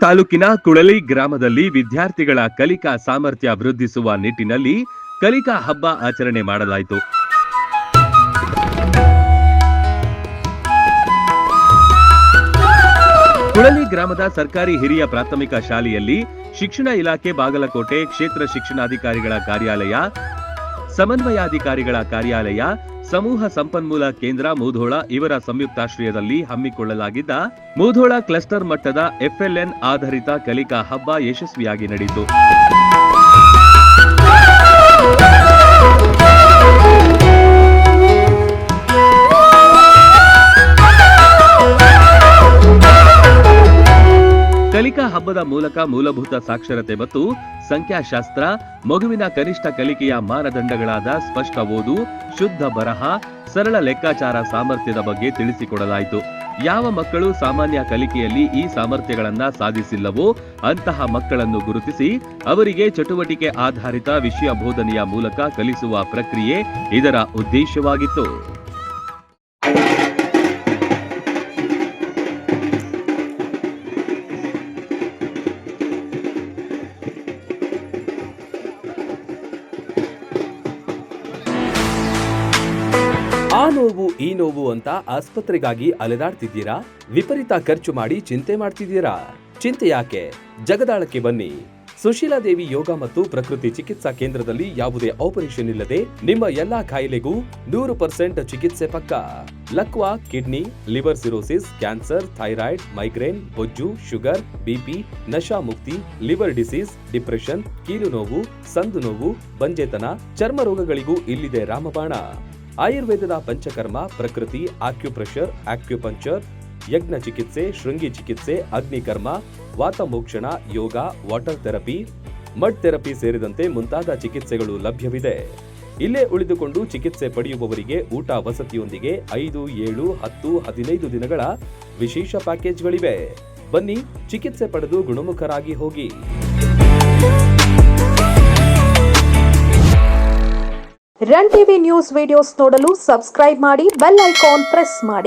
ತಾಲೂಕಿನ ಕುಳಲಿ ಗ್ರಾಮದಲ್ಲಿ ವಿದ್ಯಾರ್ಥಿಗಳ ಕಲಿಕಾ ಸಾಮರ್ಥ್ಯ ವೃದ್ಧಿಸುವ ನಿಟ್ಟಿನಲ್ಲಿ ಕಲಿಕಾ ಹಬ್ಬ ಆಚರಣೆ ಮಾಡಲಾಯಿತು. ಕುಳಲಿ ಗ್ರಾಮದ ಸರ್ಕಾರಿ ಹಿರಿಯ ಪ್ರಾಥಮಿಕ ಶಾಲೆಯಲ್ಲಿ ಶಿಕ್ಷಣ ಇಲಾಖೆ ಬಾಗಲಕೋಟೆ ಕ್ಷೇತ್ರ ಶಿಕ್ಷಣಾಧಿಕಾರಿಗಳ ಕಾರ್ಯಾಲಯ, ಸಮನ್ವಯಾಧಿಕಾರಿಗಳ ಕಾರ್ಯಾಲಯ, ಸಮೂಹ ಸಂಪನ್ಮೂಲ ಕೇಂದ್ರ ಮುಧೋಳ ಇವರ ಸಂಯುಕ್ತಾಶ್ರಯದಲ್ಲಿ ಹಮ್ಮಿಕೊಳ್ಳಲಾಗಿದ್ದ ಮುಧೋಳ ಕ್ಲಸ್ಟರ್ ಮಟ್ಟದ FLN ಆಧಾರಿತ ಕಲಿಕಾ ಹಬ್ಬ ಯಶಸ್ವಿಯಾಗಿ ನಡೆಯಿತು. ಕಲಿಕಾ ಹಬ್ಬದ ಮೂಲಕ ಮೂಲಭೂತ ಸಾಕ್ಷರತೆ ಮತ್ತು ಸಂಖ್ಯಾಶಾಸ್ತ್ರ, ಮಗುವಿನ ಕನಿಷ್ಠ ಕಲಿಕೆಯ ಮಾನದಂಡಗಳಾದ ಸ್ಪಷ್ಟ ಓದು, ಶುದ್ಧ ಬರಹ, ಸರಳ ಲೆಕ್ಕಾಚಾರ ಸಾಮರ್ಥ್ಯದ ಬಗ್ಗೆ ತಿಳಿಸಿಕೊಡಲಾಯಿತು. ಯಾವ ಮಕ್ಕಳು ಸಾಮಾನ್ಯ ಕಲಿಕೆಯಲ್ಲಿ ಈ ಸಾಮರ್ಥ್ಯಗಳನ್ನ ಸಾಧಿಸಿಲ್ಲವೋ ಅಂತಹ ಮಕ್ಕಳನ್ನು ಗುರುತಿಸಿ ಅವರಿಗೆ ಚಟುವಟಿಕೆ ಆಧಾರಿತ ವಿಷಯ ಬೋಧನೆಯ ಮೂಲಕ ಕಲಿಸುವ ಪ್ರಕ್ರಿಯೆ ಇದರ ಉದ್ದೇಶವಾಗಿತ್ತು. ಆ ನೋವು ಈ ನೋವು ಅಂತ ಆಸ್ಪತ್ರೆಗಾಗಿ ಅಲೆದಾಡ್ತಿದ್ದೀರಾ? ವಿಪರೀತ ಖರ್ಚು ಮಾಡಿ ಚಿಂತೆ ಮಾಡ್ತಿದ್ದೀರಾ? ಚಿಂತೆ ಯಾಕೆ? ಜಗದಾಳಕ್ಕೆ ಬನ್ನಿ. ಸುಶೀಲಾದೇವಿ ಯೋಗ ಮತ್ತು ಪ್ರಕೃತಿ ಚಿಕಿತ್ಸಾ ಕೇಂದ್ರದಲ್ಲಿ ಯಾವುದೇ ಆಪರೇಷನ್ ಇಲ್ಲದೆ ನಿಮ್ಮ ಎಲ್ಲಾ ಕಾಯಿಲೆಗೂ 100% ಚಿಕಿತ್ಸೆ ಪಕ್ಕ. ಲಕ್ವಾ, kidney, liver cirrhosis, cancer, thyroid, migraine, ಬೊಜ್ಜು, ಶುಗರ್, ಬಿಪಿ, ನಶಾ ಮುಕ್ತಿ, ಲಿವರ್ ಡಿಸೀಸ್, ಡಿಪ್ರೆಷನ್, ಕೀಲು ನೋವು, ಸಂದು ನೋವು, ಬಂಜೆತನ, ಚರ್ಮ ರೋಗಗಳಿಗೂ ಇಲ್ಲಿದೆ ರಾಮಬಾಣ. ಆಯುರ್ವೇದದ ಪಂಚಕರ್ಮ, ಪ್ರಕೃತಿ, ಆಕ್ಯುಪ್ರೆಷರ್, ಆಕ್ಯುಪಂಕ್ಚರ್, ಯಜ್ಞ ಚಿಕಿತ್ಸೆ, ಶೃಂಗಿ ಚಿಕಿತ್ಸೆ, ಅಗ್ನಿಕರ್ಮ, ವಾತಮೋಕ್ಷಣ, ಯೋಗ, ವಾಟರ್ ಥೆರಪಿ, ಮಡ್ ಥೆರಪಿ ಸೇರಿದಂತೆ ಮುಂತಾದ ಚಿಕಿತ್ಸೆಗಳು ಲಭ್ಯವಿದೆ. ಇಲ್ಲೇ ಉಳಿದುಕೊಂಡು ಚಿಕಿತ್ಸೆ ಪಡೆಯುವವರಿಗೆ ಊಟ ವಸತಿಯೊಂದಿಗೆ 5, 7, 10, 15 ದಿನಗಳ ವಿಶೇಷ ಪ್ಯಾಕೇಜ್ಗಳಿವೆ. ಬನ್ನಿ, ಚಿಕಿತ್ಸೆ ಪಡೆದು ಗುಣಮುಖರಾಗಿ ಹೋಗಿ. ರನ್ ಟಿವಿ ನ್ಯೂಸ್ ವಿಡಿಯೋಸ್ ನೋಡಲು ಸಬ್ಸ್ಕ್ರೈಬ್ ಮಾಡಿ, ಬೆಲ್ ಐಕಾನ್ ಪ್ರೆಸ್ ಮಾಡಿ.